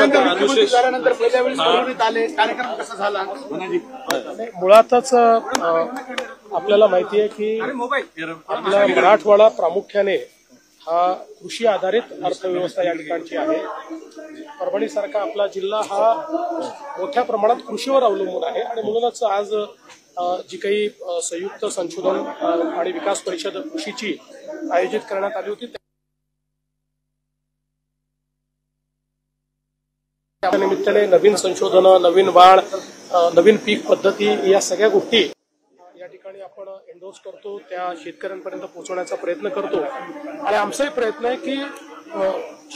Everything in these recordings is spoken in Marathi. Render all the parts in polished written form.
झाल्यानंतर पहिल्या वेळेस परभणीत आले, कार्यक्रम कसा झाला? मुळातच आपल्याला माहिती आहे की आपला मराठवाडा प्रामुख्याने हा कृषी आधारित अर्थव्यवस्था या ठिकाणची आहे. परभणीसारखा आपला जिल्हा हा मोठ्या प्रमाणात कृषीवर अवलंबून आहे आणि म्हणूनच आज जी काही संयुक्त संशोधन आणि विकास परिषद कृषीची आयोजित करण्यात आली होती त्या निमित्ताने नवीन संशोधनं, नवीन वाढ, नवीन पीक पद्धती या सगळ्या गोष्टी या ठिकाणी आपण एंडोर्स करतो, त्या शेतकऱ्यांपर्यंत पोहोचवण्याचा प्रयत्न करतो. आणि आमचाही प्रयत्न आहे की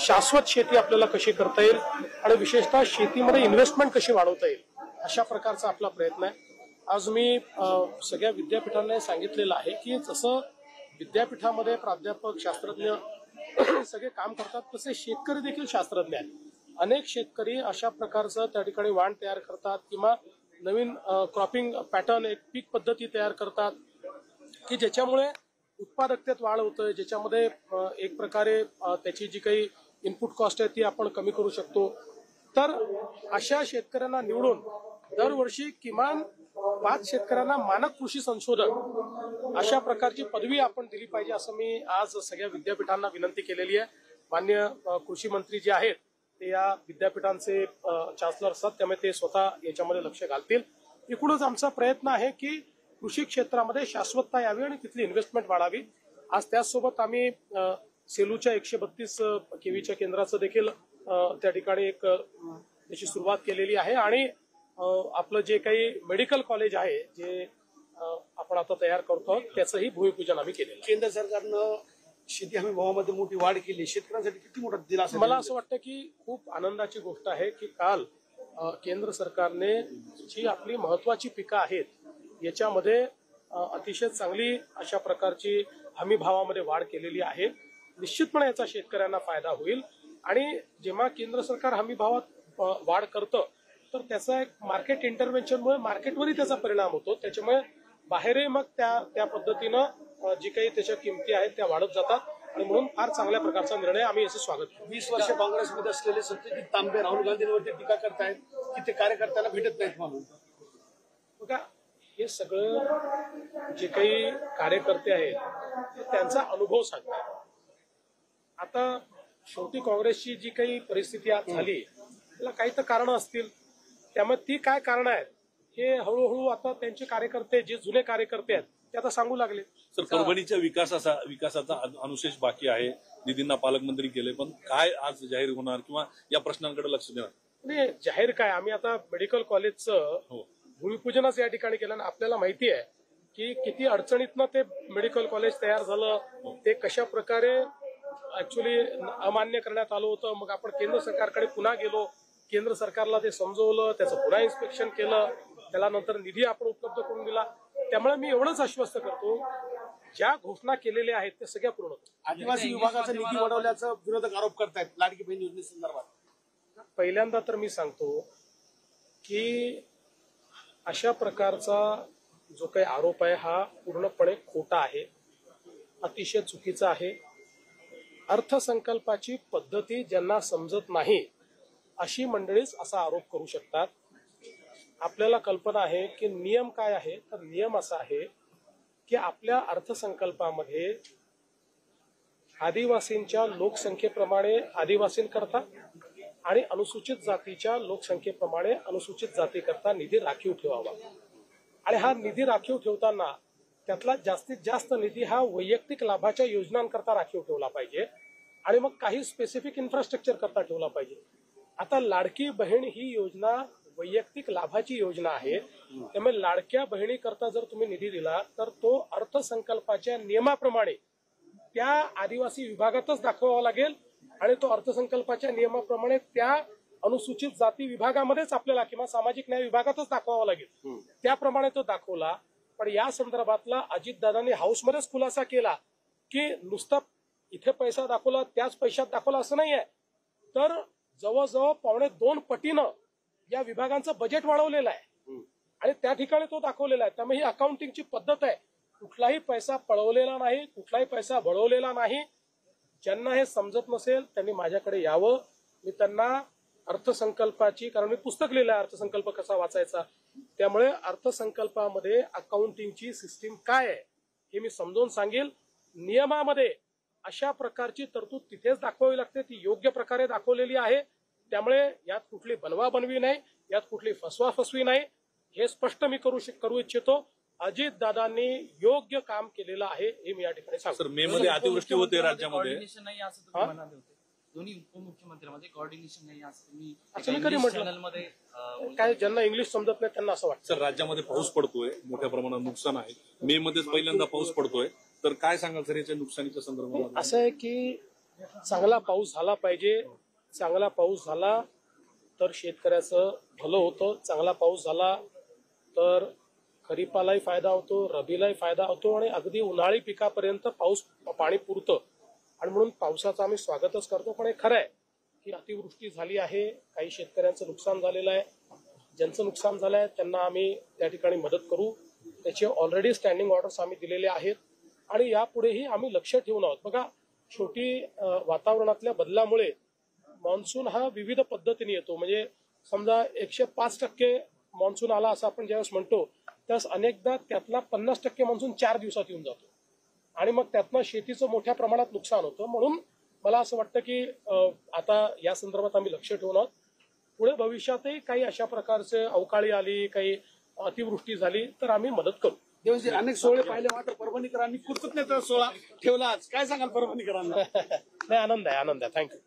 शाश्वत शेती आपल्याला कशी करता येईल आणि विशेषतः शेतीमध्ये इन्व्हेस्टमेंट कशी वाढवता येईल अशा प्रकारचा आपला प्रयत्न आहे. आज मी सगळ्या विद्यापीठांना सांगितलेलं आहे की जसं विद्यापीठामध्ये प्राध्यापक, शास्त्रज्ञ सगळे काम करतात तसे शेतकरी देखील शास्त्रज्ञ आहेत. अनेक शेतकरी अशा प्रकारचं त्या ठिकाणी वाण तयार करतात किंवा नवीन क्रॉपिंग पॅटर्न, एक पीक पद्धती तयार करतात की ज्याच्यामुळे उत्पादकतेत वाढ होतोय, ज्याच्यामध्ये एक प्रकारे त्याची जी काही इनपुट कॉस्ट आहे ती आपण कमी करू शकतो. तर अशा शेतकऱ्यांना निवडून दरवर्षी किमान 5 शेतकऱ्यांना मानक कृषी संशोधन अशा प्रकारची पदवी आपण दिली पाहिजे असं मी आज सगळ्या विद्यापीठांना विनंती केलेली आहे. माननीय कृषी मंत्री जे आहेत ते या विद्यापीठांचे चान्सलर असतात, त्यामुळे ते स्वतः याच्यामध्ये लक्ष घालतील. एकूणच आमचा प्रयत्न आहे की कृषी क्षेत्रामध्ये शाश्वतता यावी आणि तिथली इन्व्हेस्टमेंट वाढावी. आज त्याचसोबत आम्ही सेलूच्या 132 केव्हीच्या केंद्राचं देखील त्या ठिकाणी एक त्याची सुरुवात केलेली आहे आणि आपलं जे काही मेडिकल कॉलेज आहे जे आपण आता तयार करतो त्याचंही भूमिपूजन आम्ही केलेलं. केंद्र सरकारनं शेती हमी भावामध्ये मोठी वाढ केली, शेतकऱ्यांसाठी किती मोठा दिलासा? मला असं वाटतं की खूप आनंदाची गोष्ट आहे की काल केंद्र सरकारने जी आपली महत्वाची पिकं आहेत याच्यामध्ये अतिशय चांगली अशा प्रकारची हमी भावामध्ये वाढ केलेली आहे. निश्चितपणे याचा शेतकऱ्यांना फायदा होईल आणि जेव्हा केंद्र सरकार हमी भावात वाढ करतं तर त्याचा एक मार्केट इंटरव्हेन्शनमुळे मार्केटवरही त्याचा परिणाम होतो. त्याच्यामुळे बाहेरही मग त्या पद्धतीनं जी काही त्याच्या किमती आहेत त्या वाढत जातात आणि म्हणून फार चांगल्या प्रकारचा निर्णय आम्ही याचं स्वागत करतो. 20 वर्ष काँग्रेसमध्ये असलेले सत्यजित तांबे राहुल गांधींवरती टीका करतायत की ते कार्यकर्त्याला भेटत नाहीत म्हणून. बघा, हे सगळं जे काही कार्यकर्ते आहेत ते त्यांचा अनुभव सांगतात. आता शेवटी काँग्रेसची जी काही परिस्थिती आज झाली त्याला काही तर कारणं असतील, त्यामुळे ती काय कारणं आहेत हे हळूहळू आता त्यांचे कार्यकर्ते, जे जुने कार्यकर्ते आहेत ते आता सांगू लागले. सर, परभणीच्या विकासाचा अनुशेष बाकी आहे. निधींना पालकमंत्री केले, पण काय आज जाहीर होणार किंवा या प्रश्नांकडे लक्ष देणार? नाही, जाहीर काय, आम्ही आता मेडिकल कॉलेजचं भूमिपूजनच या ठिकाणी केलं आणि आपल्याला माहिती आहे की किती अडचणीतनं ते मेडिकल कॉलेज तयार झालं, ते कशा प्रकारे ऍक्च्युली अमान्य करण्यात आलं होतं. मग आपण केंद्र सरकारकडे पुन्हा गेलो, केंद्र सरकारला ते समजवलं, त्याचं पुन्हा इन्स्पेक्शन केलं, त्याला नंतर निधी आपण उपलब्ध करून दिला. त्यामुळे मी एवढंच आश्वस्त करतो, ज्या घोषणा केलेल्या आहेत त्या सगळ्या पूर्ण होतात. आदिवासी विभागाचा निधी वाढवल्याचा विरोधक आरोप करतायत लाडकी बहीण योजनेसंदर्भात. पहिल्यांदा तर मी सांगतो की अशा प्रकारचा जो काही आरोप आहे हा पूर्णपणे खोटा आहे, अतिशय चुकीचा आहे. अर्थसंकल्पाची पद्धती ज्यांना समजत नाही अशी मंडळीच असा आरोप करू शकतात. आपल्याला कल्पना आहे की नियम काय आहे, तर नियम असा आहे की आपल्या अर्थसंकल्पामध्ये आदिवासींच्या लोकसंख्येप्रमाणे आदिवासींकरता आणि अनुसूचित जातीच्या लोकसंख्येप्रमाणे अनुसूचित जातीकरता निधी राखीव ठेवावा. आणि हा निधी राखीव ठेवताना त्यातला जास्तीत जास्त निधी हा वैयक्तिक लाभाच्या योजनांकरता राखीव ठेवला पाहिजे आणि मग काही स्पेसिफिक इन्फ्रास्ट्रक्चर करता ठेवला पाहिजे. आता लाडकी बहीण ही योजना वैयक्तिक लाभाची योजना आहे, त्यामुळे लाडक्या बहिणीकरता जर तुम्ही निधी दिला तर तो अर्थसंकल्पाच्या नियमाप्रमाणे त्या आदिवासी विभागातच दाखवावा लागेल आणि तो अर्थसंकल्पाच्या नियमाप्रमाणे त्या अनुसूचित जाती विभागामध्येच आपल्याला किंवा सामाजिक न्याय विभागातच दाखवावा लागेल. त्याप्रमाणे तो दाखवला. पण या संदर्भातला अजितदादांनी हाऊसमध्येच खुलासा केला की नुसता इथे पैसा दाखवला त्याच पैशात दाखवला असं नाही आहे, तर जवळजवळ 2.25 पटीनं या विभागांचं बजेट वाढवलेलं आहे आणि त्या ठिकाणी तो दाखवलेला आहे. त्यामुळे ही अकाउंटिंगची पद्धत आहे. कुठलाही पैसा पळवलेला नाही, कुठलाही पैसा वळवलेला नाही. ज्यांना हे समजत नसेल त्यांनी माझ्याकडे यावं, मी त्यांना अर्थसंकल्पाची, कारण मी पुस्तक लिहिलं आहे अर्थसंकल्प कसा वाचायचा, त्यामुळे अर्थसंकल्पामध्ये अकाउंटिंगची सिस्टीम काय आहे हे मी समजावून सांगेल. नियमामध्ये अशा प्रकारची तरतूद तिथेच दाखवावी लागते, ती योग्य प्रकारे दाखवलेली आहे. त्यामुळे यात कुठली बनवाबनवी नाही, यात कुठली फसवाफसवी नाही, हे स्पष्ट मी करू इच्छितो. अजितदादांनी योग्य काम केलेलं आहे हे मी या ठिकाणी सांगतो. सर, मे मध्ये अतिवृष्टी होते राज्यामध्ये, कोऑर्डिनेशन नाही असं तुम्ही म्हणाले होते. दोन्ही उपमुख्यमंत्र्यांमध्ये कोऑर्डिनेशन नाही असं तुम्ही असं मी कधी म्हटलं? चॅनलमध्ये काय ज्यांना इंग्लिश समजत नाही त्यांना असं वाटतं. सर राज्यामध्ये पाऊस पडतोय, मोठ्या प्रमाणात नुकसान आहे. मे मध्येच पहिल्यांदा पाऊस पडतोय, तर काय सांगाल सर याच्या नुकसानीच्या संदर्भात? असं आहे की चांगला पाऊस झाला पाहिजे. चांगला पाऊस झाला तर शेतकऱ्याचं भलं होतं. चांगला पाऊस झाला तर खरीपालाही फायदा होतो, रबीलाही फायदा होतो आणि अगदी उन्हाळी पिकापर्यंत पाणी पुरतं. आणि म्हणून पावसाचं आम्ही स्वागतच करतो. पण हे खरं आहे की अतिवृष्टी झाली आहे, काही शेतकऱ्यांचं नुकसान झालेलं आहे. ज्यांचं नुकसान झालं आहे त्यांना आम्ही त्या ठिकाणी मदत करू. त्याचे ऑलरेडी स्टँडिंग ऑर्डर्स आम्ही दिलेले आहेत आणि यापुढेही आम्ही लक्ष ठेवून आहोत. बघा, शेवटी वातावरणातल्या बदलामुळे मान्सून हा विविध पद्धतीने येतो. म्हणजे समजा 105% मान्सून आला असं आपण ज्यावेळेस म्हणतो, त्यावेळेस अनेकदा त्यातला 50% मान्सून 4 दिवसात येऊन जातो आणि मग त्यातनं शेतीचं मोठ्या प्रमाणात नुकसान होतं. म्हणून मला असं वाटतं की आता या संदर्भात आम्ही लक्ष ठेवून आहोत. पुढे भविष्यातही काही अशा प्रकारचे अवकाळी आली, काही अतिवृष्टी झाली तर आम्ही मदत करू. देवजी, अनेक सोहळे पाहिले मात्र परभणीकरांनी कृतज्ञता सोहळा ठेवला आज. काय सांगाल परभणीकरांना? नाही, आनंद आहे. थँक्यू.